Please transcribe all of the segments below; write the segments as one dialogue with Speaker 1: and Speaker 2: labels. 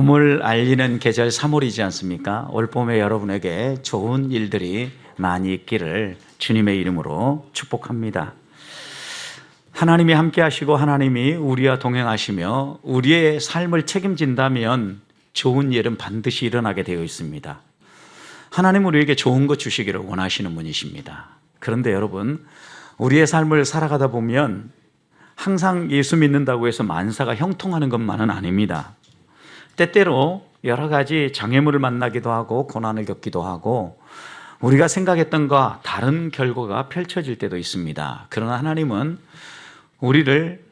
Speaker 1: 봄을 알리는 계절 3월이지 않습니까? 올 봄에 여러분에게 좋은 일들이 많이 있기를 주님의 이름으로 축복합니다. 하나님이 함께 하시고 하나님이 우리와 동행하시며 우리의 삶을 책임진다면 좋은 일은 반드시 일어나게 되어 있습니다. 하나님은 우리에게 좋은 것 주시기를 원하시는 분이십니다. 그런데 여러분, 우리의 삶을 살아가다 보면 항상 예수 믿는다고 해서 만사가 형통하는 것만은 아닙니다. 때때로 여러 가지 장애물을 만나기도 하고 고난을 겪기도 하고 우리가 생각했던 것과 다른 결과가 펼쳐질 때도 있습니다. 그러나 하나님은 우리를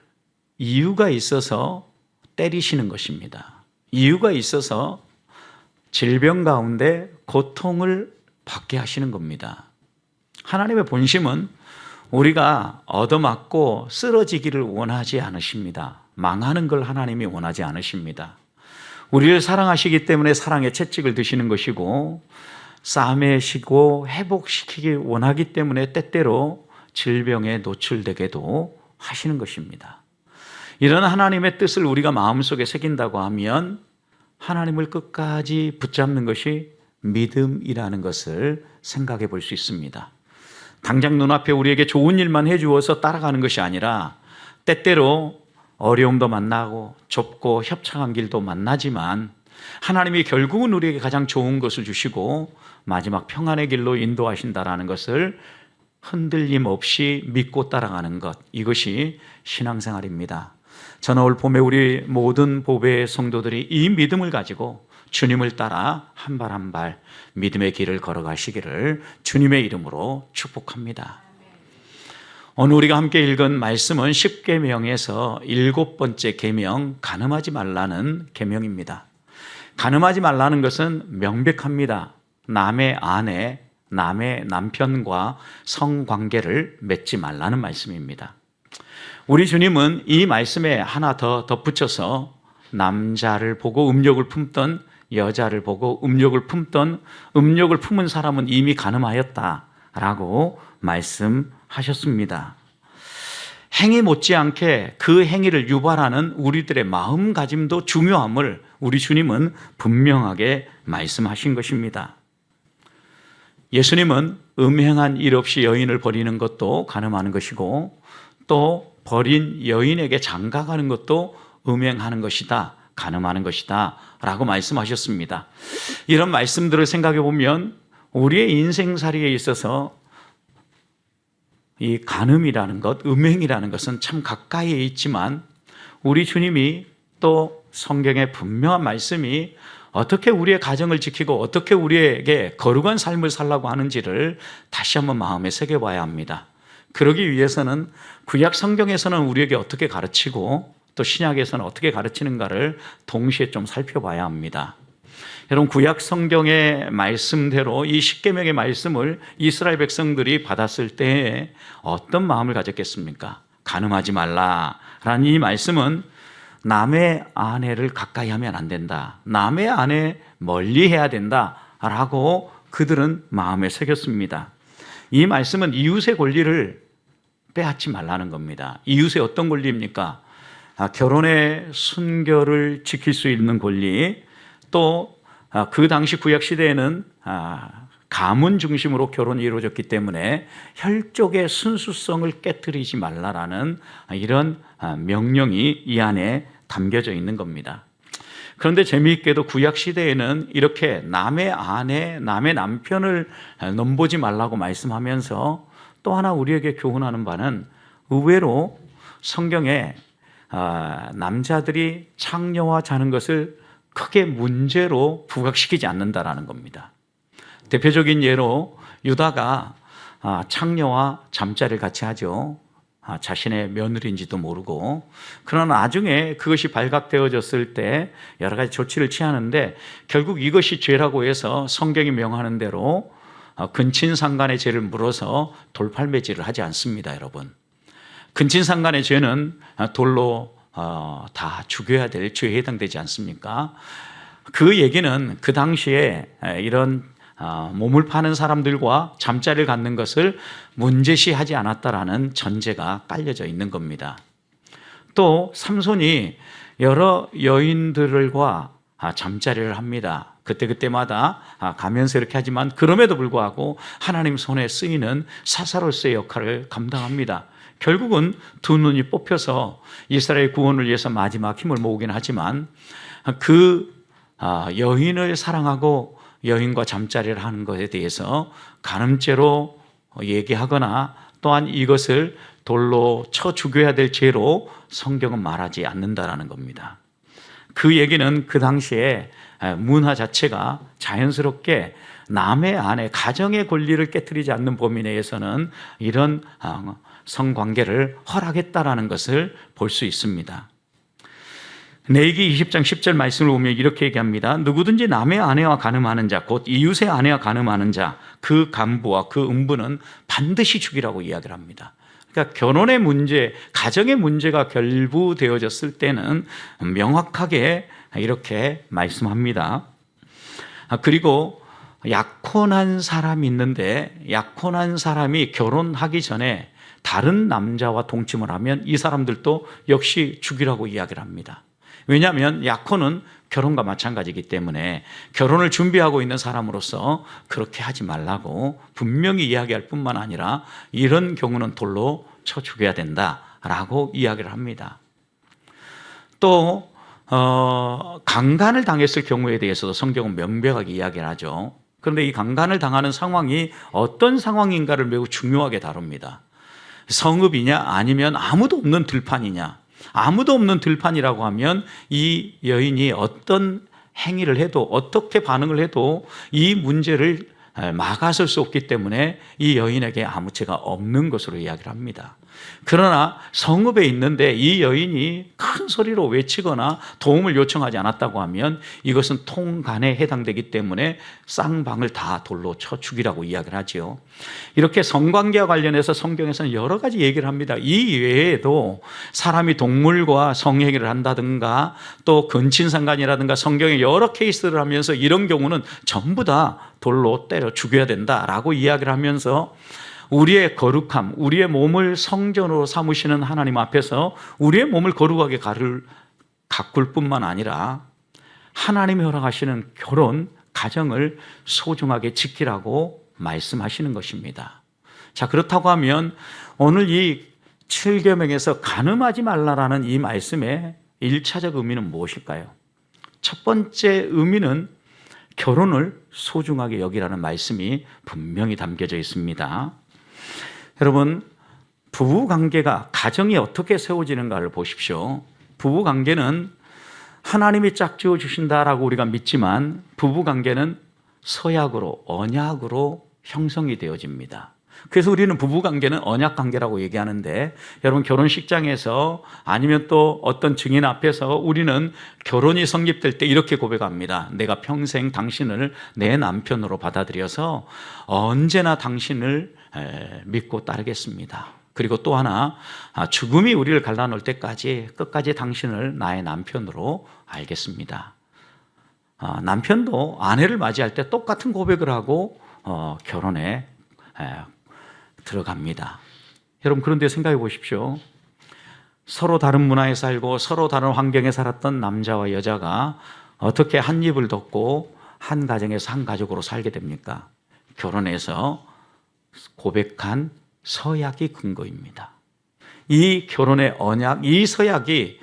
Speaker 1: 이유가 있어서 때리시는 것입니다. 이유가 있어서 질병 가운데 고통을 받게 하시는 겁니다. 하나님의 본심은 우리가 얻어맞고 쓰러지기를 원하지 않으십니다. 망하는 걸 하나님이 원하지 않으십니다. 우리를 사랑하시기 때문에 사랑의 채찍을 드시는 것이고 싸매시고 회복시키기 원하기 때문에 때때로 질병에 노출되게도 하시는 것입니다. 이런 하나님의 뜻을 우리가 마음속에 새긴다고 하면 하나님을 끝까지 붙잡는 것이 믿음이라는 것을 생각해 볼 수 있습니다. 당장 눈앞에 우리에게 좋은 일만 해주어서 따라가는 것이 아니라 때때로 어려움도 만나고 좁고 협착한 길도 만나지만 하나님이 결국은 우리에게 가장 좋은 것을 주시고 마지막 평안의 길로 인도하신다라는 것을 흔들림 없이 믿고 따라가는 것, 이것이 신앙생활입니다. 저는 올 봄에 우리 모든 보배의 성도들이 이 믿음을 가지고 주님을 따라 한 발 한 발 믿음의 길을 걸어가시기를 주님의 이름으로 축복합니다. 오늘 우리가 함께 읽은 말씀은 10계명에서 7번째 계명, 간음하지 말라는 계명입니다. 간음하지 말라는 것은 명백합니다. 남의 아내, 남의 남편과 성관계를 맺지 말라는 말씀입니다. 우리 주님은 이 말씀에 하나 더 덧붙여서 남자를 보고 음욕을 품던 여자를 보고 음욕을 품던 음욕을 품은 사람은 이미 간음하였다라고 말씀하셨습니다. 행위 못지않게 그 행위를 유발하는 우리들의 마음가짐도 중요함을 우리 주님은 분명하게 말씀하신 것입니다. 예수님은 음행한 일 없이 여인을 버리는 것도 간음하는 것이고 또 버린 여인에게 장가가는 것도 음행하는 것이다, 간음하는 것이다 라고 말씀하셨습니다. 이런 말씀들을 생각해 보면 우리의 인생살이에 있어서 이 간음이라는 것, 음행이라는 것은 참 가까이에 있지만 우리 주님이 또 성경의 분명한 말씀이 어떻게 우리의 가정을 지키고 어떻게 우리에게 거룩한 삶을 살라고 하는지를 다시 한번 마음에 새겨봐야 합니다. 그러기 위해서는 구약 성경에서는 우리에게 어떻게 가르치고 또 신약에서는 어떻게 가르치는가를 동시에 좀 살펴봐야 합니다. 여러분, 구약 성경의 말씀대로 이 십계명의 말씀을 이스라엘 백성들이 받았을 때 어떤 마음을 가졌겠습니까? 간음하지 말라라는 이 말씀은 남의 아내를 가까이 하면 안 된다, 남의 아내 멀리 해야 된다라고 그들은 마음에 새겼습니다. 이 말씀은 이웃의 권리를 빼앗지 말라는 겁니다. 이웃의 어떤 권리입니까? 결혼의 순결을 지킬 수 있는 권리, 또 그 당시 구약 시대에는 가문 중심으로 결혼이 이루어졌기 때문에 혈족의 순수성을 깨뜨리지 말라라는 이런 명령이 이 안에 담겨져 있는 겁니다. 그런데 재미있게도 구약 시대에는 이렇게 남의 아내, 남의 남편을 넘보지 말라고 말씀하면서 또 하나 우리에게 교훈하는 바는 의외로 성경에 남자들이 창녀와 자는 것을 크게 문제로 부각시키지 않는다라는 겁니다. 대표적인 예로 유다가 창녀와 잠자리를 같이 하죠. 자신의 며느리인지도 모르고. 그러나 나중에 그것이 발각되어졌을 때 여러 가지 조치를 취하는데 결국 이것이 죄라고 해서 성경이 명하는 대로 근친상간의 죄를 물어서 돌팔매질을 하지 않습니다, 여러분. 근친상간의 죄는 돌로 다 죽여야 될 죄에 해당되지 않습니까? 그 얘기는 그 당시에 이런 몸을 파는 사람들과 잠자리를 갖는 것을 문제시하지 않았다라는 전제가 깔려져 있는 겁니다. 또 삼손이 여러 여인들과 잠자리를 합니다. 그때그때마다 가면서 이렇게 하지만 그럼에도 불구하고 하나님 손에 쓰이는 사사로서의 역할을 감당합니다. 결국은 두 눈이 뽑혀서 이스라엘 구원을 위해서 마지막 힘을 모으긴 하지만 그 여인을 사랑하고 여인과 잠자리를 하는 것에 대해서 간음죄로 얘기하거나 또한 이것을 돌로 쳐 죽여야 될 죄로 성경은 말하지 않는다라는 겁니다. 그 얘기는 그 당시에 문화 자체가 자연스럽게 남의 아내, 가정의 권리를 깨트리지 않는 범위 내에서는 이런 성관계를 허락했다라는 것을 볼 수 있습니다. 레위기 20장 10절 말씀을 보면 이렇게 얘기합니다. 누구든지 남의 아내와 간음하는 자, 곧 이웃의 아내와 간음하는 자, 그 간부와 그 음부는 반드시 죽이라고 이야기를 합니다. 그러니까 결혼의 문제, 가정의 문제가 결부되어졌을 때는 명확하게 이렇게 말씀합니다. 그리고 약혼한 사람이 있는데 약혼한 사람이 결혼하기 전에 다른 남자와 동침을 하면 이 사람들도 역시 죽이라고 이야기를 합니다. 왜냐하면 약혼은 결혼과 마찬가지이기 때문에 결혼을 준비하고 있는 사람으로서 그렇게 하지 말라고 분명히 이야기할 뿐만 아니라 이런 경우는 돌로 쳐 죽여야 된다라고 이야기를 합니다. 또 강간을 당했을 경우에 대해서도 성경은 명백하게 이야기를 하죠. 그런데 이 강간을 당하는 상황이 어떤 상황인가를 매우 중요하게 다룹니다. 성읍이냐 아니면 아무도 없는 들판이냐. 아무도 없는 들판이라고 하면 이 여인이 어떤 행위를 해도 어떻게 반응을 해도 이 문제를 막아설 수 없기 때문에 이 여인에게 아무 죄가 없는 것으로 이야기를 합니다. 그러나 성읍에 있는데 이 여인이 큰 소리로 외치거나 도움을 요청하지 않았다고 하면 이것은 통간에 해당되기 때문에 쌍방을 다 돌로 쳐 죽이라고 이야기를 하지요. 이렇게 성관계와 관련해서 성경에서는 여러 가지 얘기를 합니다. 이 외에도 사람이 동물과 성행위를 한다든가 또 근친상간이라든가 성경에 여러 케이스를 하면서 이런 경우는 전부 다 돌로 때려 죽여야 된다라고 이야기를 하면서 우리의 거룩함, 우리의 몸을 성전으로 삼으시는 하나님 앞에서 우리의 몸을 거룩하게 가꿀 뿐만 아니라 하나님이 허락하시는 결혼, 가정을 소중하게 지키라고 말씀하시는 것입니다. 자, 그렇다고 하면 오늘 이 7계명에서 간음하지 말라라는 이 말씀의 1차적 의미는 무엇일까요? 첫 번째 의미는 결혼을 소중하게 여기라는 말씀이 분명히 담겨져 있습니다. 여러분, 부부관계가 가정이 어떻게 세워지는가를 보십시오. 부부관계는 하나님이 짝지어 주신다라고 우리가 믿지만 부부관계는 서약으로 언약으로 형성이 되어집니다. 그래서 우리는 부부관계는 언약관계라고 얘기하는데 여러분 결혼식장에서 아니면 또 어떤 증인 앞에서 우리는 결혼이 성립될 때 이렇게 고백합니다. 내가 평생 당신을 내 남편으로 받아들여서 언제나 당신을 믿고 따르겠습니다. 그리고 또 하나 죽음이 우리를 갈라놓을 때까지 끝까지 당신을 나의 남편으로 알겠습니다. 남편도 아내를 맞이할 때 똑같은 고백을 하고 결혼에 들어갑니다. 여러분 그런데 생각해 보십시오. 서로 다른 문화에 살고 서로 다른 환경에 살았던 남자와 여자가 어떻게 한 입을 덮고 한 가정에서 한 가족으로 살게 됩니까? 결혼해서 고백한 서약이 근거입니다. 이 결혼의 언약, 이 서약이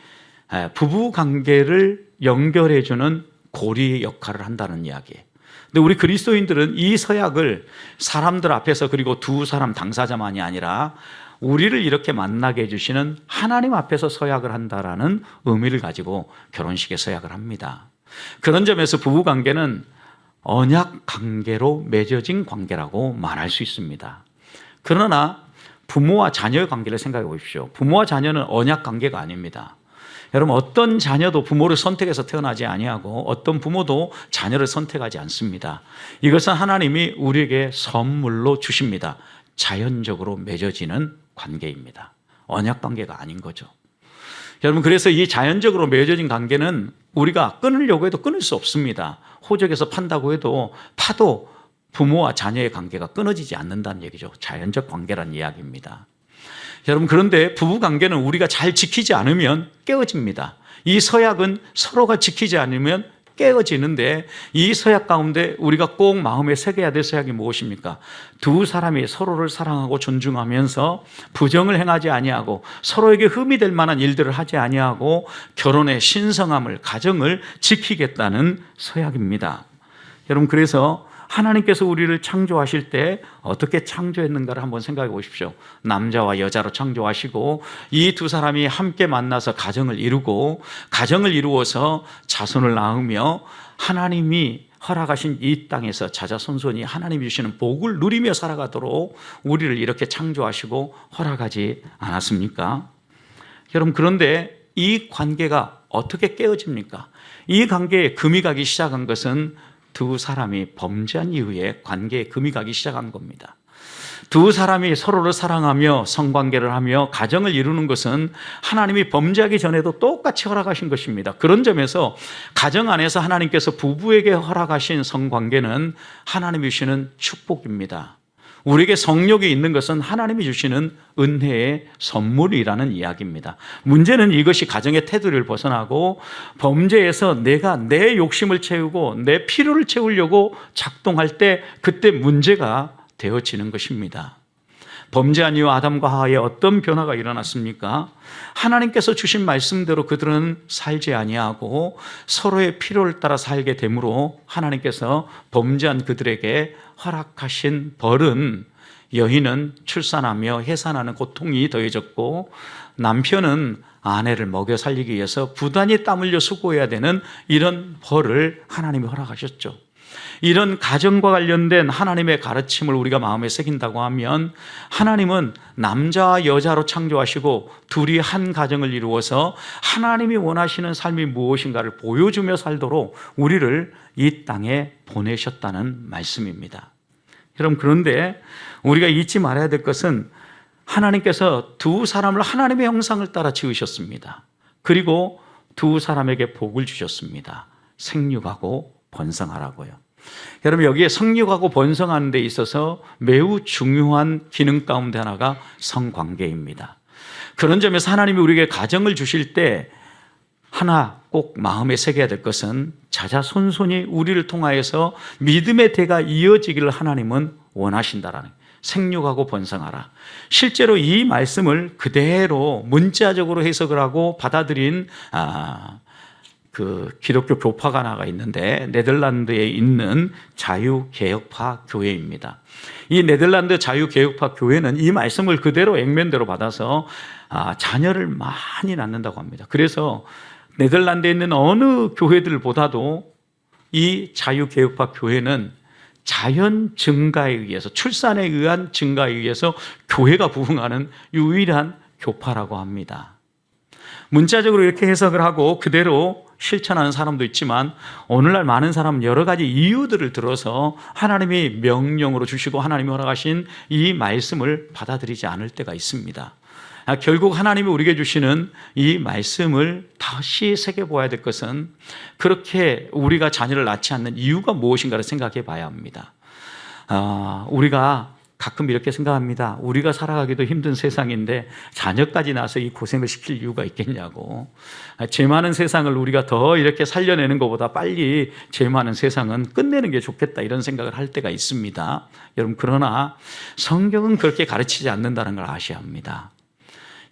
Speaker 1: 부부 관계를 연결해주는 고리 역할을 한다는 이야기예요. 근데 우리 그리스도인들은 이 서약을 사람들 앞에서 그리고 두 사람 당사자만이 아니라 우리를 이렇게 만나게 해주시는 하나님 앞에서 서약을 한다라는 의미를 가지고 결혼식에 서약을 합니다. 그런 점에서 부부 관계는 언약 관계로 맺어진 관계라고 말할 수 있습니다. 그러나 부모와 자녀의 관계를 생각해 보십시오. 부모와 자녀는 언약 관계가 아닙니다. 여러분 어떤 자녀도 부모를 선택해서 태어나지 아니하고 어떤 부모도 자녀를 선택하지 않습니다. 이것은 하나님이 우리에게 선물로 주십니다. 자연적으로 맺어지는 관계입니다. 언약 관계가 아닌 거죠. 여러분 그래서 이 자연적으로 맺어진 관계는 우리가 끊으려고 해도 끊을 수 없습니다. 호적에서 판다고 해도 파도 부모와 자녀의 관계가 끊어지지 않는다는 얘기죠. 자연적 관계란 이야기입니다. 여러분 그런데 부부관계는 우리가 잘 지키지 않으면 깨어집니다. 이 서약은 서로가 지키지 않으면 깨어지는데 이 서약 가운데 우리가 꼭 마음에 새겨야 될 서약이 무엇입니까? 두 사람이 서로를 사랑하고 존중하면서 부정을 행하지 아니하고 서로에게 흠이 될 만한 일들을 하지 아니하고 결혼의 신성함을, 가정을 지키겠다는 서약입니다. 여러분, 그래서 하나님께서 우리를 창조하실 때 어떻게 창조했는가를 한번 생각해 보십시오. 남자와 여자로 창조하시고 이 두 사람이 함께 만나서 가정을 이루고 가정을 이루어서 자손을 낳으며 하나님이 허락하신 이 땅에서 자자손손이 하나님이 주시는 복을 누리며 살아가도록 우리를 이렇게 창조하시고 허락하지 않았습니까? 여러분, 그런데 이 관계가 어떻게 깨어집니까? 이 관계에 금이 가기 시작한 것은 두 사람이 범죄한 이후에 관계에 금이 가기 시작한 겁니다. 두 사람이 서로를 사랑하며 성관계를 하며 가정을 이루는 것은 하나님이 범죄하기 전에도 똑같이 허락하신 것입니다. 그런 점에서 가정 안에서 하나님께서 부부에게 허락하신 성관계는 하나님이 주시는 축복입니다. 우리에게 성욕이 있는 것은 하나님이 주시는 은혜의 선물이라는 이야기입니다. 문제는 이것이 가정의 테두리를 벗어나고 범죄에서 내가 내 욕심을 채우고 내 필요를 채우려고 작동할 때 그때 문제가 되어지는 것입니다. 범죄한 이후 아담과 하와에 어떤 변화가 일어났습니까? 하나님께서 주신 말씀대로 그들은 살지 아니하고 서로의 필요를 따라 살게 되므로 하나님께서 범죄한 그들에게 허락하신 벌은 여인은 출산하며 해산하는 고통이 더해졌고 남편은 아내를 먹여 살리기 위해서 부단히 땀 흘려 수고해야 되는 이런 벌을 하나님이 허락하셨죠. 이런 가정과 관련된 하나님의 가르침을 우리가 마음에 새긴다고 하면 하나님은 남자와 여자로 창조하시고 둘이 한 가정을 이루어서 하나님이 원하시는 삶이 무엇인가를 보여주며 살도록 우리를 이 땅에 보내셨다는 말씀입니다. 여러분, 그런데 우리가 잊지 말아야 될 것은 하나님께서 두 사람을 하나님의 형상을 따라 지으셨습니다. 그리고 두 사람에게 복을 주셨습니다. 생육하고 번성하라고요. 여러분, 여기에 성육하고 번성하는 데 있어서 매우 중요한 기능 가운데 하나가 성관계입니다. 그런 점에서 하나님이 우리에게 가정을 주실 때 하나 꼭 마음에 새겨야 될 것은 자자손손이 우리를 통하여서 믿음의 대가 이어지기를 하나님은 원하신다라는, 생육하고 번성하라. 실제로 이 말씀을 그대로 문자적으로 해석을 하고 받아들인 기독교 교파가 하나가 있는데 네덜란드에 있는 자유개혁파 교회입니다. 이 네덜란드 자유개혁파 교회는 이 말씀을 그대로 액면대로 받아서 자녀를 많이 낳는다고 합니다. 그래서 네덜란드에 있는 어느 교회들보다도 이 자유개혁파 교회는 자연 증가에 의해서, 출산에 의한 증가에 의해서 교회가 부흥하는 유일한 교파라고 합니다. 문자적으로 이렇게 해석을 하고 그대로 실천하는 사람도 있지만 오늘날 많은 사람은 여러 가지 이유들을 들어서 하나님이 명령으로 주시고 하나님이 허락하신 이 말씀을 받아들이지 않을 때가 있습니다. 결국 하나님이 우리에게 주시는 이 말씀을 다시 새겨보아야 될 것은 그렇게 우리가 자녀를 낳지 않는 이유가 무엇인가를 생각해 봐야 합니다. 우리가 가끔 이렇게 생각합니다. 우리가 살아가기도 힘든 세상인데 자녀까지 낳아서 이 고생을 시킬 이유가 있겠냐고. 죄 많은 세상을 우리가 더 이렇게 살려내는 것보다 빨리 죄 많은 세상은 끝내는 게 좋겠다, 이런 생각을 할 때가 있습니다. 여러분, 그러나 성경은 그렇게 가르치지 않는다는 걸 아셔야 합니다.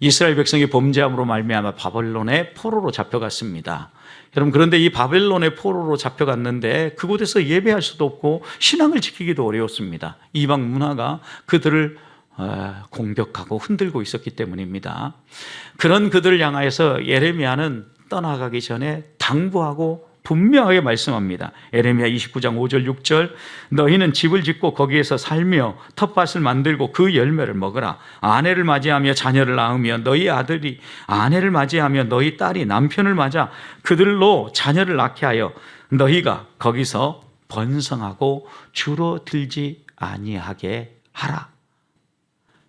Speaker 1: 이스라엘 백성이 범죄함으로 말미암아 바벨론의 포로로 잡혀갔습니다. 여러분, 그런데 이 바벨론의 포로로 잡혀갔는데 그곳에서 예배할 수도 없고 신앙을 지키기도 어려웠습니다. 이방 문화가 그들을 공격하고 흔들고 있었기 때문입니다. 그런 그들을 향하여서 예레미야는 떠나가기 전에 당부하고 분명하게 말씀합니다. 예레미야 29장 5절 6절, 너희는 집을 짓고 거기에서 살며 텃밭을 만들고 그 열매를 먹으라. 아내를 맞이하며 자녀를 낳으며 너희 아들이 아내를 맞이하며 너희 딸이 남편을 맞아 그들로 자녀를 낳게 하여 너희가 거기서 번성하고 줄어들지 아니하게 하라.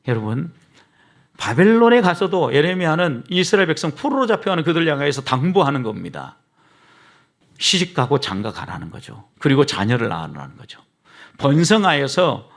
Speaker 1: 여러분, 바벨론에 가서도 예레미야는 이스라엘 백성 포로로 잡혀가는 그들을 향해서 당부하는 겁니다. 시집가고 장가가라는 거죠. 그리고 자녀를 낳으라는 거죠. 번성하여서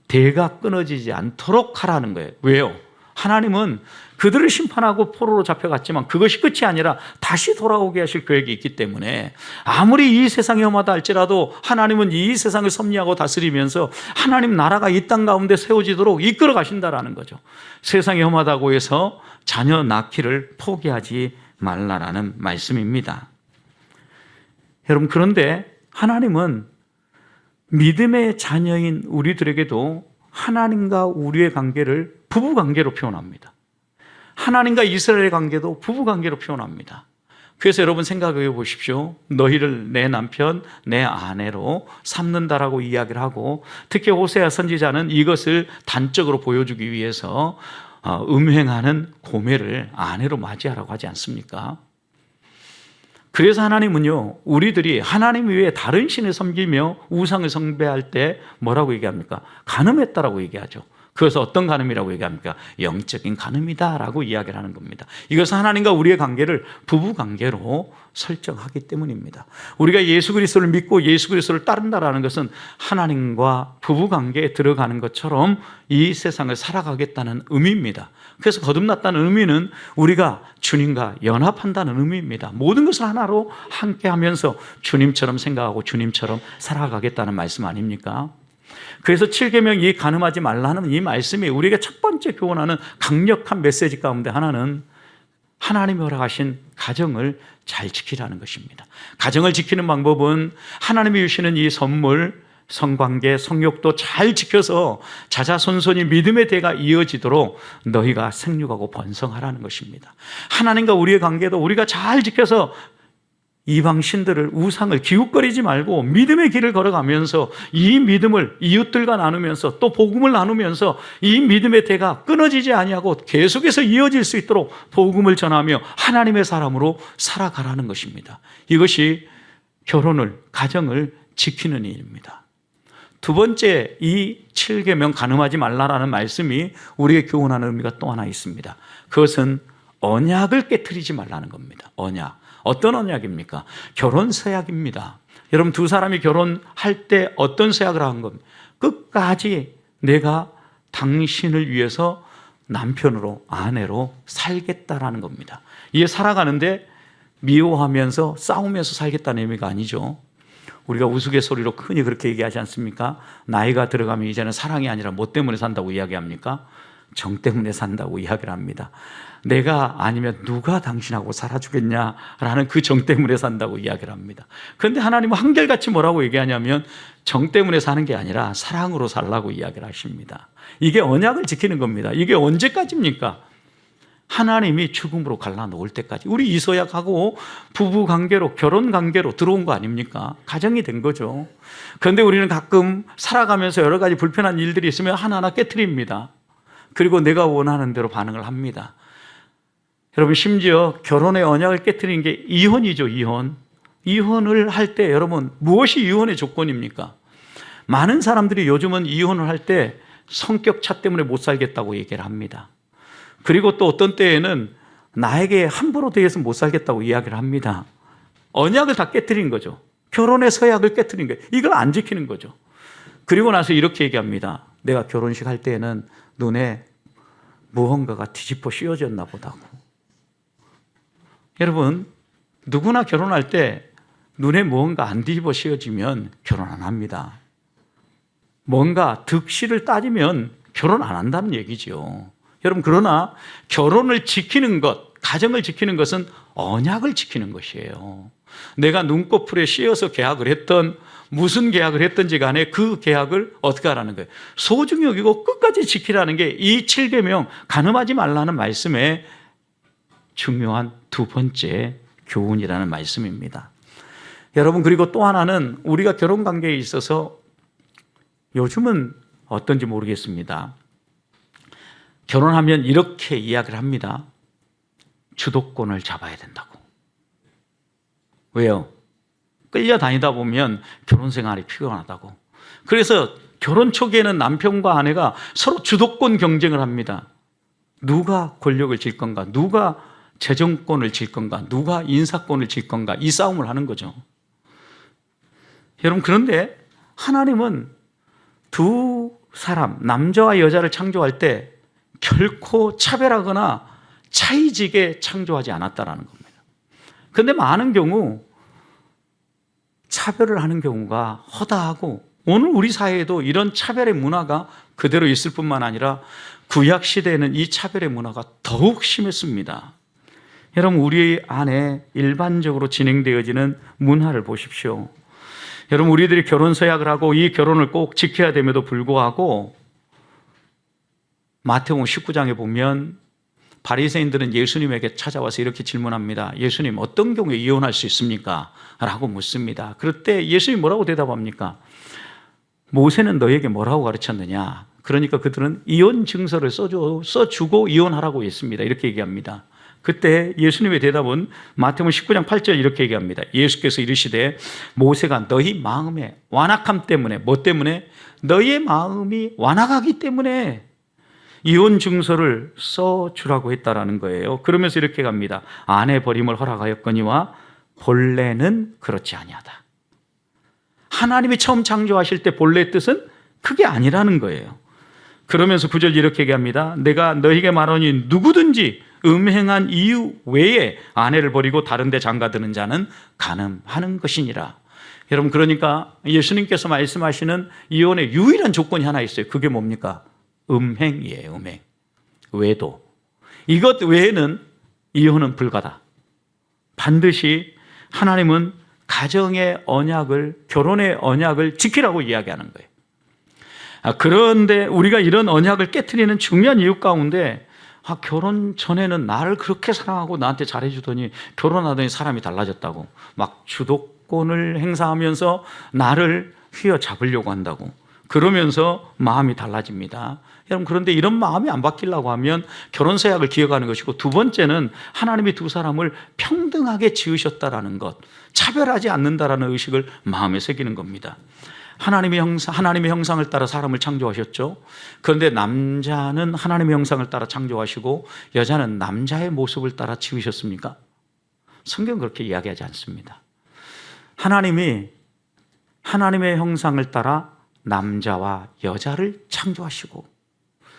Speaker 1: 대가 끊어지지 않도록 하라는 거예요. 왜요? 하나님은 그들을 심판하고 포로로 잡혀갔지만 그것이 끝이 아니라 다시 돌아오게 하실 계획이 있기 때문에 아무리 이 세상이 험하다 할지라도 하나님은 이 세상을 섭리하고 다스리면서 하나님 나라가 이 땅 가운데 세워지도록 이끌어 가신다라는 거죠. 세상이 험하다고 해서 자녀 낳기를 포기하지 말라라는 말씀입니다. 여러분, 그런데 하나님은 믿음의 자녀인 우리들에게도 하나님과 우리의 관계를 부부 관계로 표현합니다. 하나님과 이스라엘의 관계도 부부 관계로 표현합니다. 그래서 여러분 생각해 보십시오. 너희를 내 남편, 내 아내로 삼는다라고 이야기를 하고, 특히 호세아 선지자는 이것을 단적으로 보여주기 위해서 음행하는 고멜을 아내로 맞이하라고 하지 않습니까? 그래서 하나님은요, 우리들이 하나님 외에 다른 신을 섬기며 우상을 숭배할 때 뭐라고 얘기합니까? 간음했다라고 얘기하죠. 그래서 어떤 간음이라고 얘기합니까? 영적인 간음이다라고 이야기를 하는 겁니다. 이것은 하나님과 우리의 관계를 부부 관계로 설정하기 때문입니다. 우리가 예수 그리스도를 믿고 예수 그리스도를 따른다라는 것은 하나님과 부부 관계에 들어가는 것처럼 이 세상을 살아가겠다는 의미입니다. 그래서 거듭났다는 의미는 우리가 주님과 연합한다는 의미입니다. 모든 것을 하나로 함께하면서 주님처럼 생각하고 주님처럼 살아가겠다는 말씀 아닙니까? 그래서 7계명 이 간음하지 말라는 이 말씀이 우리에게 첫 번째 교훈하는 강력한 메시지 가운데 하나는 하나님이 허락하신 가정을 잘 지키라는 것입니다. 가정을 지키는 방법은 하나님이 주시는 이 선물, 성관계, 성욕도 잘 지켜서 자자손손이 믿음의 대가 이어지도록 너희가 생육하고 번성하라는 것입니다. 하나님과 우리의 관계도 우리가 잘 지켜서 이방 신들을, 우상을 기웃거리지 말고 믿음의 길을 걸어가면서 이 믿음을 이웃들과 나누면서 또 복음을 나누면서 이 믿음의 대가 끊어지지 아니하고 계속해서 이어질 수 있도록 복음을 전하며 하나님의 사람으로 살아가라는 것입니다. 이것이 결혼을, 가정을 지키는 일입니다. 두 번째, 이 7계명 간음하지 말라라는 말씀이 우리에게 교훈하는 의미가 또 하나 있습니다. 그것은 언약을 깨트리지 말라는 겁니다. 언약. 어떤 언약입니까? 결혼 서약입니다. 여러분, 두 사람이 결혼할 때 어떤 서약을 한 겁니까? 끝까지 내가 당신을 위해서 남편으로, 아내로 살겠다라는 겁니다. 이게 살아가는데 미워하면서 싸우면서 살겠다는 의미가 아니죠. 우리가 우스갯소리로 흔히 그렇게 얘기하지 않습니까? 나이가 들어가면 이제는 사랑이 아니라 뭐 때문에 산다고 이야기합니까? 정 때문에 산다고 이야기를 합니다. 내가 아니면 누가 당신하고 살아주겠냐라는 그 정 때문에 산다고 이야기를 합니다. 그런데 하나님은 한결같이 뭐라고 얘기하냐면 정 때문에 사는 게 아니라 사랑으로 살라고 이야기를 하십니다. 이게 언약을 지키는 겁니다. 이게 언제까지입니까? 하나님이 죽음으로 갈라놓을 때까지. 우리 이서약하고 부부 관계로, 결혼 관계로 들어온 거 아닙니까? 가정이 된 거죠. 그런데 우리는 가끔 살아가면서 여러 가지 불편한 일들이 있으면 하나하나 깨트립니다. 그리고 내가 원하는 대로 반응을 합니다. 여러분, 심지어 결혼의 언약을 깨트리는 게 이혼이죠. 이혼을 할 때 여러분, 무엇이 이혼의 조건입니까? 많은 사람들이 요즘은 이혼을 할 때 성격 차 때문에 못 살겠다고 얘기를 합니다. 그리고 또 어떤 때에는 나에게 함부로 대해서 못 살겠다고 이야기를 합니다. 언약을 다 깨트린 거죠. 결혼의 서약을 깨트린 거예요. 이걸 안 지키는 거죠. 그리고 나서 이렇게 얘기합니다. 내가 결혼식 할 때에는 눈에 무언가가 뒤집어 씌워졌나 보다고. 여러분, 누구나 결혼할 때 눈에 무언가 안 뒤집어 씌워지면 결혼 안 합니다. 뭔가 득실을 따지면 결혼 안 한다는 얘기죠. 여러분, 그러나 결혼을 지키는 것, 가정을 지키는 것은 언약을 지키는 것이에요. 내가 눈꺼풀에 씌어서 계약을 했던, 무슨 계약을 했든지 간에 그 계약을 어떻게 하라는 거예요? 소중히 여기고 끝까지 지키라는 게 이 7계명 간음하지 말라는 말씀의 중요한 두 번째 교훈이라는 말씀입니다. 여러분, 그리고 또 하나는 우리가 결혼 관계에 있어서 요즘은 어떤지 모르겠습니다. 결혼하면 이렇게 이야기를 합니다. 주도권을 잡아야 된다고. 왜요? 끌려다니다 보면 결혼 생활이 피곤하다고. 그래서 결혼 초기에는 남편과 아내가 서로 주도권 경쟁을 합니다. 누가 권력을 쥘 건가? 누가 재정권을 쥘 건가? 누가 인사권을 쥘 건가? 이 싸움을 하는 거죠. 여러분, 그런데 하나님은 두 사람, 남자와 여자를 창조할 때 결코 차별하거나 차이지게 창조하지 않았다라는 겁니다. 그런데 많은 경우 차별을 하는 경우가 허다하고, 오늘 우리 사회에도 이런 차별의 문화가 그대로 있을 뿐만 아니라 구약 시대에는 이 차별의 문화가 더욱 심했습니다. 여러분, 우리 안에 일반적으로 진행되어지는 문화를 보십시오. 여러분, 우리들이 결혼 서약을 하고 이 결혼을 꼭 지켜야 됨에도 불구하고 마태복음 19장에 보면 바리새인들은 예수님에게 찾아와서 이렇게 질문합니다. 예수님, 어떤 경우에 이혼할 수 있습니까? 라고 묻습니다. 그럴 때 예수님이 뭐라고 대답합니까? 모세는 너에게 뭐라고 가르쳤느냐? 그러니까 그들은 이혼 증서를 써주고 이혼하라고 했습니다. 이렇게 얘기합니다. 그때 예수님의 대답은 마태복음 19장 8절 이렇게 얘기합니다. 예수께서 이르시되 모세가 너희 마음의 완악함 때문에, 뭐 때문에? 너희의 마음이 완악하기 때문에 이혼 증서를 써주라고 했다라는 거예요. 그러면서 이렇게 갑니다. 아내 버림을 허락하였거니와 본래는 그렇지 아니하다. 하나님이 처음 창조하실 때 본래의 뜻은 그게 아니라는 거예요. 그러면서 9절 이렇게 얘기합니다. 내가 너희에게 말하니 누구든지 음행한 이유 외에 아내를 버리고 다른 데 장가드는 자는 간음하는 것이니라. 여러분, 그러니까 예수님께서 말씀하시는 이혼의 유일한 조건이 하나 있어요. 그게 뭡니까? 음행이에요. 음행. 외도. 이것 외에는 이혼은 불가다. 반드시 하나님은 가정의 언약을, 결혼의 언약을 지키라고 이야기하는 거예요. 그런데 우리가 이런 언약을 깨트리는 중요한 이유 가운데, 결혼 전에는 나를 그렇게 사랑하고 나한테 잘해주더니 결혼하더니 사람이 달라졌다고, 막 주도권을 행사하면서 나를 휘어잡으려고 한다고, 그러면서 마음이 달라집니다. 여러분, 그런데 이런 마음이 안 바뀌려고 하면 결혼 서약을 기억하는 것이고, 두 번째는 하나님이 두 사람을 평등하게 지으셨다라는 것, 차별하지 않는다라는 의식을 마음에 새기는 겁니다. 하나님의 형상을 따라 사람을 창조하셨죠. 그런데 남자는 하나님의 형상을 따라 창조하시고 여자는 남자의 모습을 따라 지으셨습니까? 성경은 그렇게 이야기하지 않습니다. 하나님이 하나님의 형상을 따라 남자와 여자를 창조하시고,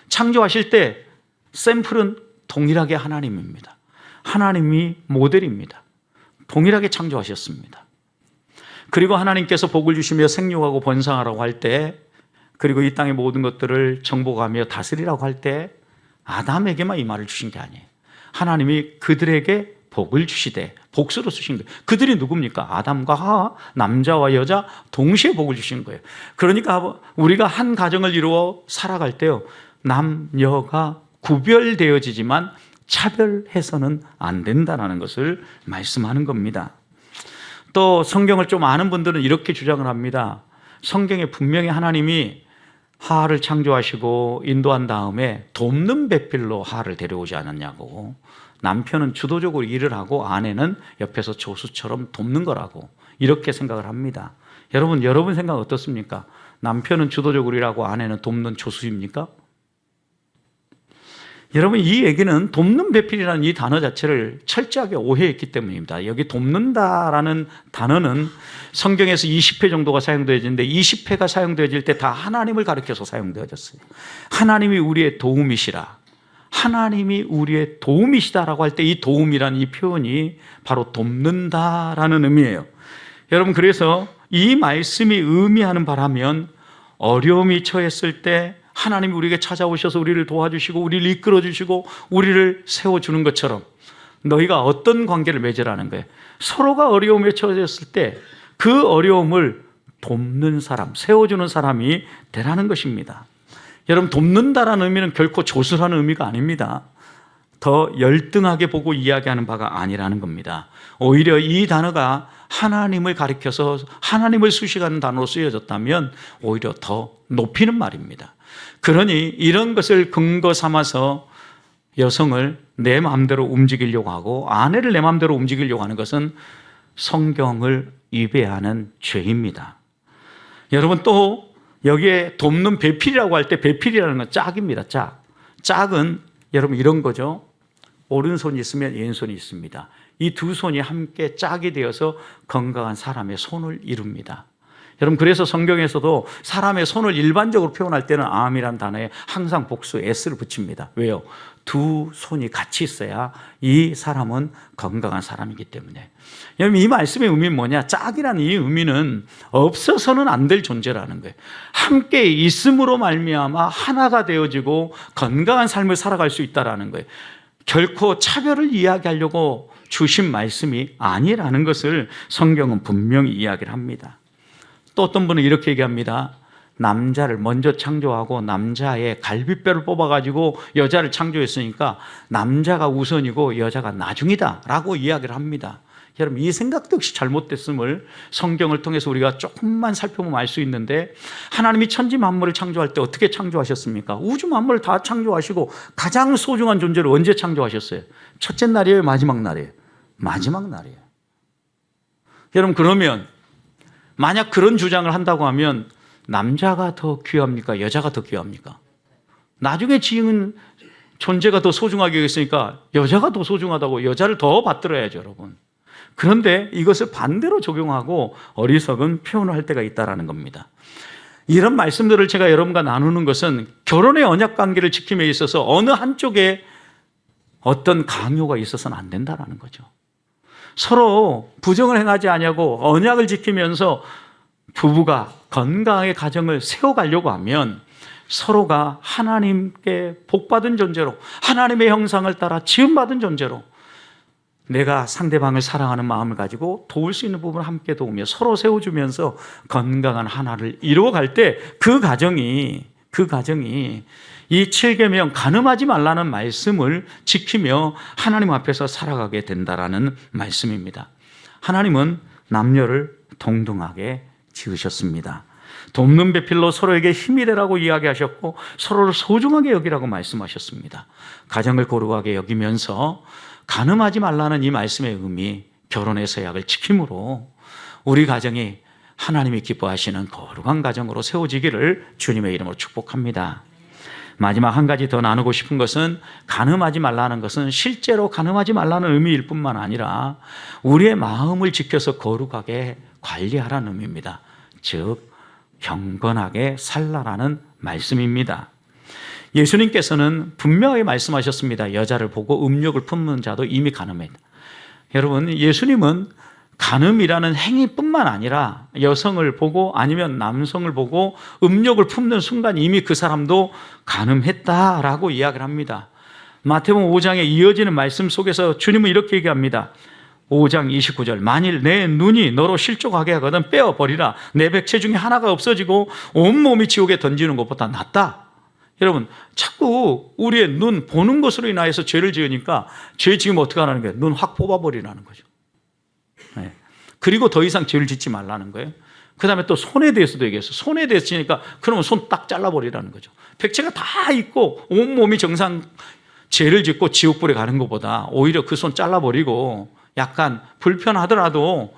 Speaker 1: 창조하실 때 샘플은 동일하게 하나님입니다. 하나님이 모델입니다. 동일하게 창조하셨습니다. 그리고 하나님께서 복을 주시며 생육하고 번성하라고 할 때, 그리고 이 땅의 모든 것들을 정복하며 다스리라고 할 때 아담에게만 이 말을 주신 게 아니에요. 하나님이 그들에게 복을 주시되 복수로 주신 거예요. 그들이 누굽니까? 아담과 하와, 남자와 여자 동시에 복을 주신 거예요. 그러니까 우리가 한 가정을 이루어 살아갈 때요, 남녀가 구별되어지지만 차별해서는 안 된다는 것을 말씀하는 겁니다. 또 성경을 좀 아는 분들은 이렇게 주장을 합니다. 성경에 분명히 하나님이 하를 창조하시고 인도한 다음에 돕는 배필로 하를 데려오지 않았냐고. 남편은 주도적으로 일을 하고 아내는 옆에서 조수처럼 돕는 거라고, 이렇게 생각을 합니다. 여러분 생각 어떻습니까? 남편은 주도적으로 일하고 아내는 돕는 조수입니까? 여러분, 이 얘기는 돕는 배필이라는 이 단어 자체를 철저하게 오해했기 때문입니다. 여기 돕는다라는 단어는 성경에서 20회 정도가 사용되어지는데 20회가 사용되어질 때 다 하나님을 가리켜서 사용되어졌어요. 하나님이 우리의 도움이시라. 하나님이 우리의 도움이시다라고 할 때 이 도움이라는 이 표현이 바로 돕는다라는 의미예요. 여러분, 그래서 이 말씀이 의미하는 바라면 어려움이 처했을 때 하나님이 우리에게 찾아오셔서 우리를 도와주시고 우리를 이끌어주시고 우리를 세워주는 것처럼 너희가 어떤 관계를 맺으라는 거예요. 서로가 어려움에 처했을 때 그 어려움을 돕는 사람, 세워주는 사람이 되라는 것입니다. 여러분, 돕는다라는 의미는 결코 조수라는 의미가 아닙니다. 더 열등하게 보고 이야기하는 바가 아니라는 겁니다. 오히려 이 단어가 하나님을 가리켜서 하나님을 수식하는 단어로 쓰여졌다면 오히려 더 높이는 말입니다. 그러니 이런 것을 근거 삼아서 여성을 내 마음대로 움직이려고 하고 아내를 내 마음대로 움직이려고 하는 것은 성경을 위배하는 죄입니다. 여러분, 또 여기에 돕는 배필이라고 할 때 배필이라는 건 짝입니다. 짝은 여러분 이런 거죠. 오른손이 있으면 왼손이 있습니다. 이 두 손이 함께 짝이 되어서 건강한 사람의 손을 이룹니다. 여러분, 그래서 성경에서도 사람의 손을 일반적으로 표현할 때는 암이란 단어에 항상 복수 s를 붙입니다. 왜요? 두 손이 같이 있어야 이 사람은 건강한 사람이기 때문에. 여러분, 이 말씀의 의미는 뭐냐? 짝이라는 이 의미는 없어서는 안 될 존재라는 거예요. 함께 있음으로 말미암아 하나가 되어지고 건강한 삶을 살아갈 수 있다라는 거예요. 결코 차별을 이야기하려고 주신 말씀이 아니라는 것을 성경은 분명히 이야기를 합니다. 또 어떤 분은 이렇게 얘기합니다. 남자를 먼저 창조하고 남자의 갈비뼈를 뽑아가지고 여자를 창조했으니까 남자가 우선이고 여자가 나중이다 라고 이야기를 합니다. 여러분, 이 생각도 역시 잘못됐음을 성경을 통해서 우리가 조금만 살펴보면 알 수 있는데, 하나님이 천지 만물을 창조할 때 어떻게 창조하셨습니까? 우주 만물을 다 창조하시고 가장 소중한 존재를 언제 창조하셨어요? 첫째 날이에요? 마지막 날이에요? 마지막 날이에요. 여러분, 그러면 만약 그런 주장을 한다고 하면 남자가 더 귀합니까? 여자가 더 귀합니까? 나중에 지은 존재가 더 소중하게 여겼으니까 여자가 더 소중하다고 여자를 더 받들어야죠, 여러분. 그런데 이것을 반대로 적용하고 어리석은 표현을 할 때가 있다는 겁니다. 이런 말씀들을 제가 여러분과 나누는 것은 결혼의 언약 관계를 지킴에 있어서 어느 한쪽에 어떤 강요가 있어서는 안 된다는 거죠. 서로 부정을 행하지 아니하고 언약을 지키면서 부부가 건강하게 가정을 세워가려고 하면 서로가 하나님께 복받은 존재로, 하나님의 형상을 따라 지음받은 존재로 내가 상대방을 사랑하는 마음을 가지고 도울 수 있는 부분을 함께 도우며 서로 세워주면서 건강한 하나를 이루어갈 때 그 가정이 이 7계명 간음하지 말라는 말씀을 지키며 하나님 앞에서 살아가게 된다라는 말씀입니다. 하나님은 남녀를 동등하게 지으셨습니다. 돕는 배필로 서로에게 힘이 되라고 이야기하셨고 서로를 소중하게 여기라고 말씀하셨습니다. 가정을 거룩하게 여기면서 간음하지 말라는 이 말씀의 의미, 결혼의 서약을 지킴으로 우리 가정이 하나님이 기뻐하시는 거룩한 가정으로 세워지기를 주님의 이름으로 축복합니다. 마지막 한 가지 더 나누고 싶은 것은, 간음하지 말라는 것은 실제로 간음하지 말라는 의미일 뿐만 아니라 우리의 마음을 지켜서 거룩하게 관리하라는 의미입니다. 즉 경건하게 살라라는 말씀입니다. 예수님께서는 분명하게 말씀하셨습니다. 여자를 보고 음욕을 품는 자도 이미 간음했다. 여러분, 예수님은 간음이라는 행위뿐만 아니라 여성을 보고 아니면 남성을 보고 음욕을 품는 순간 이미 그 사람도 간음했다라고 이야기를 합니다. 마태복음 5장에 이어지는 말씀 속에서 주님은 이렇게 얘기합니다. 5장 29절, 만일 내 눈이 너로 실족하게 하거든 빼어버리라. 내 백체 중에 하나가 없어지고 온몸이 지옥에 던지는 것보다 낫다. 여러분, 자꾸 우리의 눈 보는 것으로 인하여서 죄를 지으니까 죄 지금 어떻게 하라는 거예요? 눈 확 뽑아버리라는 거죠. 네. 그리고 더 이상 죄를 짓지 말라는 거예요. 그 다음에 또 손에 대해서도 얘기했어요. 손에 대해서 지니까 그러면 손 딱 잘라버리라는 거죠. 백체가 다 있고 온몸이 정상 죄를 짓고 지옥불에 가는 것보다 오히려 그 손 잘라버리고 약간 불편하더라도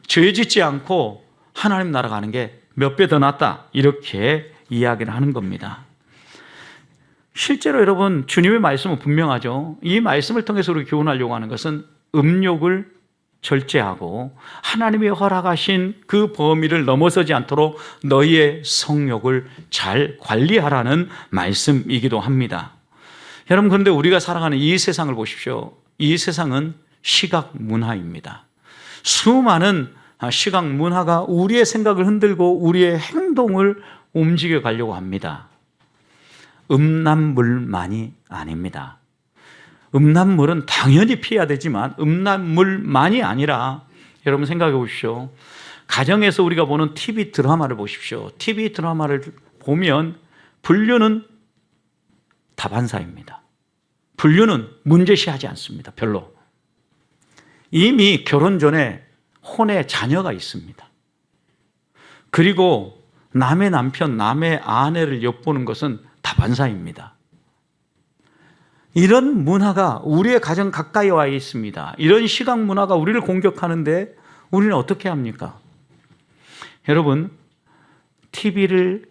Speaker 1: 죄 짓지 않고 하나님 나라 가는 게 몇 배 더 낫다. 이렇게 이야기를 하는 겁니다. 실제로 여러분, 주님의 말씀은 분명하죠. 이 말씀을 통해서 우리 교훈하려고 하는 것은 음욕을 절제하고 하나님이 허락하신 그 범위를 넘어서지 않도록 너희의 성욕을 잘 관리하라는 말씀이기도 합니다. 여러분, 그런데 우리가 살아가는 이 세상을 보십시오. 이 세상은 시각 문화입니다. 수많은 시각 문화가 우리의 생각을 흔들고 우리의 행동을 움직여 가려고 합니다. 음란물만이 아닙니다. 음란물은 당연히 피해야 되지만 음란물만이 아니라 여러분 생각해 보십시오. 가정에서 우리가 보는 TV 드라마를 보십시오. TV 드라마를 보면 분류는 다반사입니다. 분류는 문제시하지 않습니다. 별로. 이미 결혼 전에 혼에 자녀가 있습니다. 그리고 남의 남편, 남의 아내를 엿보는 것은 다반사입니다. 이런 문화가 우리의 가정 가까이 와 있습니다. 이런 시각 문화가 우리를 공격하는데 우리는 어떻게 합니까? 여러분, TV를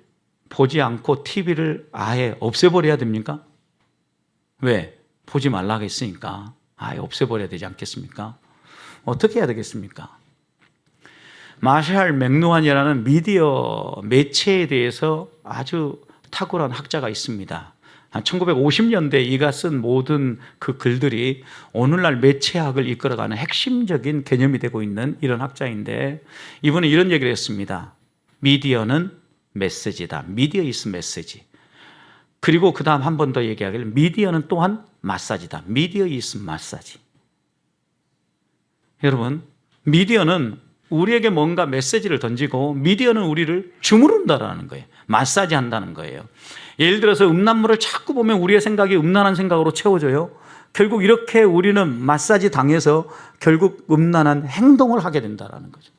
Speaker 1: 보지 않고 TV를 아예 없애버려야 됩니까? 왜? 보지 말라고 했으니까 아예 없애버려야 되지 않겠습니까? 어떻게 해야 되겠습니까? 마샬 맥루한이라는 미디어 매체에 대해서 아주 탁월한 학자가 있습니다. 1950년대 이가 쓴 모든 그 글들이 오늘날 매체학을 이끌어가는 핵심적인 개념이 되고 있는 이런 학자인데, 이분은 이런 얘기를 했습니다. 미디어는 메시지다. 미디어 is 메시지. 그리고 그 다음 한 번 더 얘기하기를 미디어는 또한 마사지다. 미디어 is 마사지. 여러분, 미디어는 우리에게 뭔가 메시지를 던지고 미디어는 우리를 주무른다라는 거예요. 마사지 한다는 거예요. 예를 들어서 음란물을 자꾸 보면 우리의 생각이 음란한 생각으로 채워져요. 결국 이렇게 우리는 마사지 당해서 결국 음란한 행동을 하게 된다는 거죠.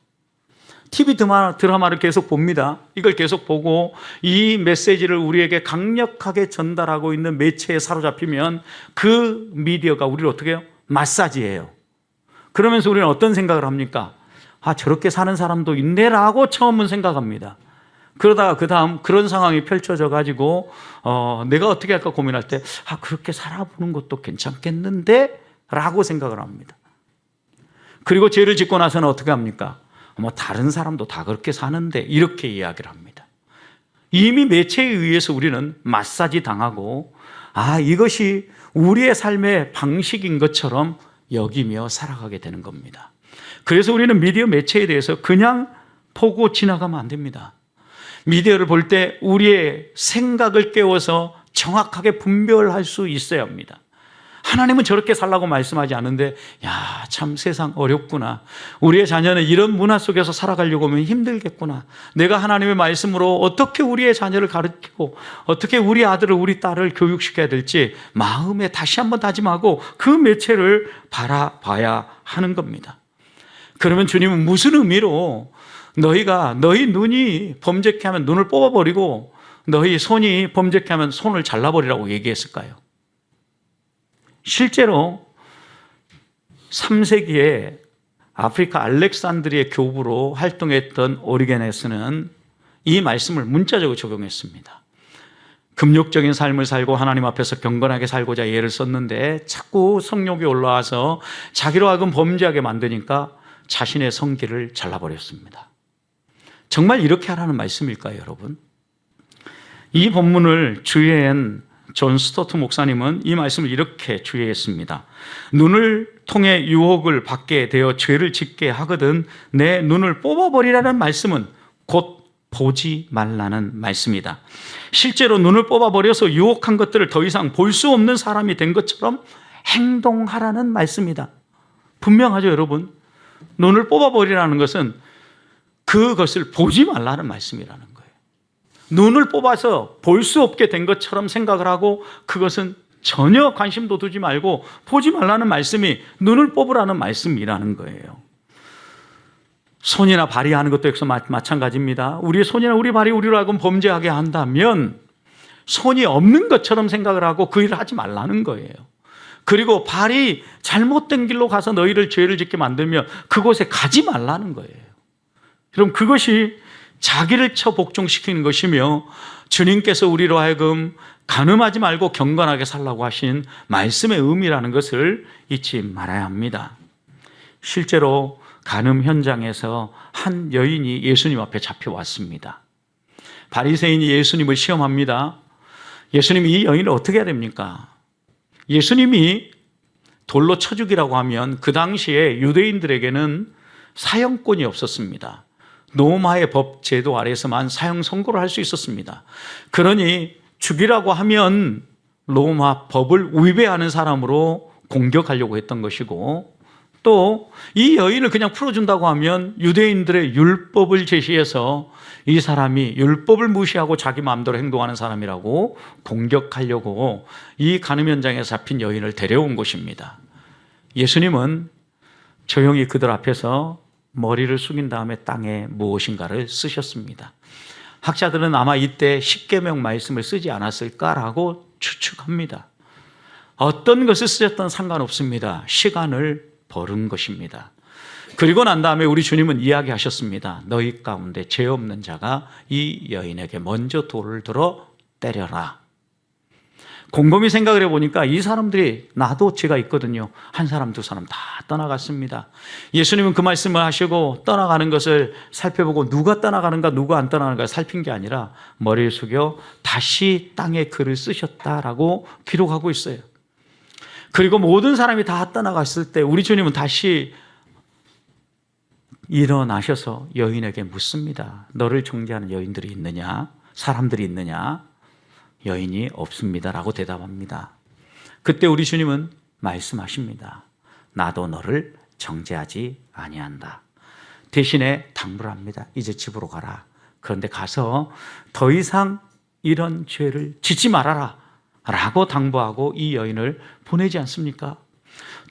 Speaker 1: TV 드라마를 계속 봅니다. 이걸 계속 보고 이 메시지를 우리에게 강력하게 전달하고 있는 매체에 사로잡히면 그 미디어가 우리를 어떻게 해요? 마사지해요. 그러면서 우리는 어떤 생각을 합니까? 아, 저렇게 사는 사람도 있네라고 처음은 생각합니다. 그러다가 그 다음 그런 상황이 펼쳐져 가지고 내가 어떻게 할까 고민할 때 그렇게 살아보는 것도 괜찮겠는데? 라고 생각을 합니다. 그리고 죄를 짓고 나서는 어떻게 합니까? 다른 사람도 다 그렇게 사는데 이렇게 이야기를 합니다. 이미 매체에 의해서 우리는 마사지 당하고 이것이 우리의 삶의 방식인 것처럼 여기며 살아가게 되는 겁니다. 그래서 우리는 미디어 매체에 대해서 그냥 보고 지나가면 안 됩니다. 미디어를 볼 때 우리의 생각을 깨워서 정확하게 분별할 수 있어야 합니다. 하나님은 저렇게 살라고 말씀하지 않은데 참 세상 어렵구나. 우리의 자녀는 이런 문화 속에서 살아가려고 하면 힘들겠구나. 내가 하나님의 말씀으로 어떻게 우리의 자녀를 가르치고 어떻게 우리 아들을 우리 딸을 교육시켜야 될지 마음에 다시 한번 다짐하고 그 매체를 바라봐야 하는 겁니다. 그러면 주님은 무슨 의미로 너희 눈이 범죄케 하면 눈을 뽑아버리고 너희 손이 범죄케 하면 손을 잘라버리라고 얘기했을까요? 실제로 3세기에 아프리카 알렉산드리아 교부로 활동했던 오리게네스는 이 말씀을 문자적으로 적용했습니다. 금욕적인 삶을 살고 하나님 앞에서 경건하게 살고자 애를 썼는데 자꾸 성욕이 올라와서 자기로 하여금 범죄하게 만드니까 자신의 성기를 잘라버렸습니다. 정말 이렇게 하라는 말씀일까요, 여러분? 이 본문을 주의한 존 스토트 목사님은 이 말씀을 이렇게 주의했습니다. 눈을 통해 유혹을 받게 되어 죄를 짓게 하거든 내 눈을 뽑아버리라는 말씀은 곧 보지 말라는 말씀이다. 실제로 눈을 뽑아버려서 유혹한 것들을 더 이상 볼 수 없는 사람이 된 것처럼 행동하라는 말씀이다. 분명하죠, 여러분? 눈을 뽑아버리라는 것은 그것을 보지 말라는 말씀이라는 거예요. 눈을 뽑아서 볼 수 없게 된 것처럼 생각을 하고 그것은 전혀 관심도 두지 말고 보지 말라는 말씀이 눈을 뽑으라는 말씀이라는 거예요. 손이나 발이 하는 것도 역시 마찬가지입니다. 우리의 손이나 우리 발이 우리로 하여금 범죄하게 한다면 손이 없는 것처럼 생각을 하고 그 일을 하지 말라는 거예요. 그리고 발이 잘못된 길로 가서 너희를 죄를 짓게 만들면 그곳에 가지 말라는 거예요. 그럼 그것이 자기를 쳐 복종시키는 것이며 주님께서 우리로 하여금 간음하지 말고 경건하게 살라고 하신 말씀의 의미라는 것을 잊지 말아야 합니다. 실제로 간음 현장에서 한 여인이 예수님 앞에 잡혀왔습니다. 바리새인이 예수님을 시험합니다. 예수님이 이 여인을 어떻게 해야 됩니까? 예수님이 돌로 쳐 죽이라고 하면 그 당시에 유대인들에게는 사형권이 없었습니다. 로마의 법 제도 아래에서만 사형 선고를 할 수 있었습니다. 그러니 죽이라고 하면 로마 법을 위배하는 사람으로 공격하려고 했던 것이고, 또 이 여인을 그냥 풀어준다고 하면 유대인들의 율법을 제시해서 이 사람이 율법을 무시하고 자기 마음대로 행동하는 사람이라고 공격하려고 이 간음 현장에 잡힌 여인을 데려온 것입니다. 예수님은 조용히 그들 앞에서 머리를 숙인 다음에 땅에 무엇인가를 쓰셨습니다. 학자들은 아마 이때 십계명 말씀을 쓰지 않았을까라고 추측합니다. 어떤 것을 쓰셨든 상관없습니다. 시간을 벌은 것입니다. 그리고 난 다음에 우리 주님은 이야기하셨습니다. 너희 가운데 죄 없는 자가 이 여인에게 먼저 돌을 들어 때려라. 곰곰이 생각을 해보니까 이 사람들이, 나도 제가 있거든요, 한 사람 두 사람 다 떠나갔습니다. 예수님은 그 말씀을 하시고 떠나가는 것을 살펴보고 누가 떠나가는가 누가 안 떠나가는가 살핀 게 아니라 머리를 숙여 다시 땅에 글을 쓰셨다라고 기록하고 있어요. 그리고 모든 사람이 다 떠나갔을 때 우리 주님은 다시 일어나셔서 여인에게 묻습니다. 너를 정죄하는 여인들이 있느냐? 사람들이 있느냐? 여인이 없습니다라고 대답합니다. 그때 우리 주님은 말씀하십니다. 나도 너를 정죄하지 아니한다. 대신에 당부를 합니다. 이제 집으로 가라. 그런데 가서 더 이상 이런 죄를 짓지 말아라 라고 당부하고 이 여인을 보내지 않습니까?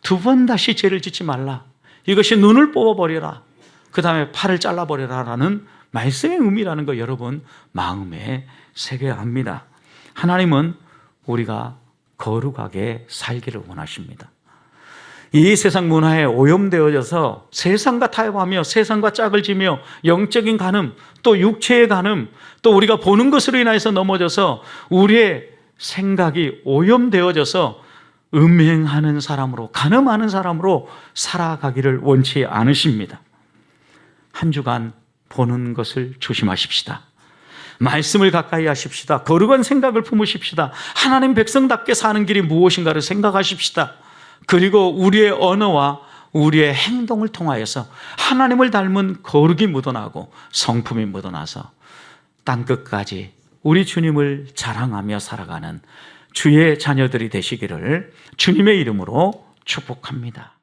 Speaker 1: 두 번 다시 죄를 짓지 말라. 이것이 눈을 뽑아버려라. 그 다음에 팔을 잘라버려라 라는 말씀의 의미라는 거 여러분 마음에 새겨야 합니다. 하나님은 우리가 거룩하게 살기를 원하십니다. 이 세상 문화에 오염되어져서 세상과 타협하며 세상과 짝을 지며 영적인 간음, 또 육체의 간음, 또 우리가 보는 것으로 인해서 넘어져서 우리의 생각이 오염되어져서 음행하는 사람으로, 간음하는 사람으로 살아가기를 원치 않으십니다. 한 주간 보는 것을 조심하십시다. 말씀을 가까이 하십시다. 거룩한 생각을 품으십시다. 하나님 백성답게 사는 길이 무엇인가를 생각하십시다. 그리고 우리의 언어와 우리의 행동을 통하여서 하나님을 닮은 거룩이 묻어나고 성품이 묻어나서 땅끝까지 우리 주님을 자랑하며 살아가는 주의 자녀들이 되시기를 주님의 이름으로 축복합니다.